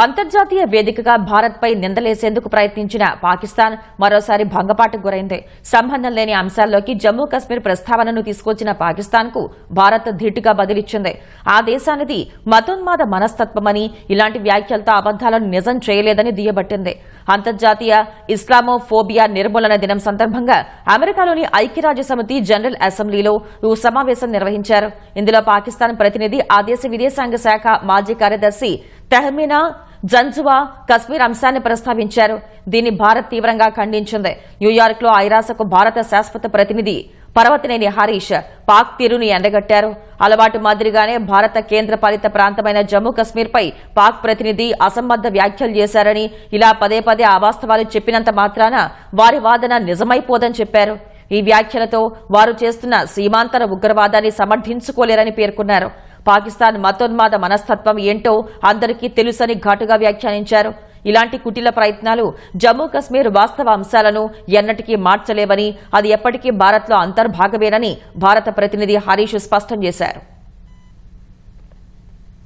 అంతర్జాతీయ వేదికగా భారత్పై నిందలేసేందుకు ప్రయత్నించిన పాకిస్తాన్ మరోసారి భంగపాటుకు గురైంది. సంబంధం లేని అంశాల్లోకి జమ్మూ కశ్మీర్ ప్రస్తావనను తీసుకొచ్చిన పాకిస్తాన్కు భారత్ ధీటుగా బదిలిచ్చింది. ఆ దేశానిది మతోన్మాద మనస్తత్వమని, ఇలాంటి వ్యాఖ్యలతో అబద్దాలను నిజం చేయలేదని దుయ్యబట్టింది. అంతర్జాతీయ ఇస్లామోఫోబియా నిర్మూలన దినం సందర్భంగా అమెరికాలోని ఐక్యరాజ్యసమితి జనరల్ అసెంబ్లీలో ఓ సమావేశం నిర్వహించారు. ఇందులో పాకిస్తాన్ ప్రతినిధి ఆ దేశ విదేశాంగ శాఖ మాజీ కార్యదర్శి తెహ్మీనా జంజువా కశ్మీర్ అంశాన్ని ప్రస్తావించారు. దీన్ని భారత్ తీవ్రంగా ఖండించింది. న్యూయార్క్ లో ఐరాసకు భారత శాశ్వత ప్రతినిధి పర్వతనేని హరీష్ పాక్ తీరును ఎండగట్టారు. అలవాటు మాదిరిగానే భారత కేంద్ర పాలిత ప్రాంతమైన జమ్మూ కశ్మీర్ పై పాక్ ప్రతినిధి అసంబద్ద వ్యాఖ్యలు చేశారని, ఇలా పదే పదే అవాస్తవాలు చెప్పినంత మాత్రాన వారి వాదన నిజమైపోదని చెప్పారు. ఈ వ్యాఖ్యలతో వారు చేస్తున్న సీమాంతర ఉగ్రవాదాన్ని సమర్థించుకోలేరని పేర్కొన్నారు. పాకిస్తాన్ మతోన్మాద మనస్తత్వం ఏంటో అందరికీ తెలుసని ఘాటుగా వ్యాఖ్యానించారు. ఇలాంటి కుటిల ప్రయత్నాలు జమ్మూ కశ్మీర్ వాస్తవ అంశాలను ఎన్నటికీ మార్చలేవని, అది ఎప్పటికీ భారత్లో అంతర్భాగమేనని భారత ప్రతినిధి హరీష్ స్పష్టం చేశారు.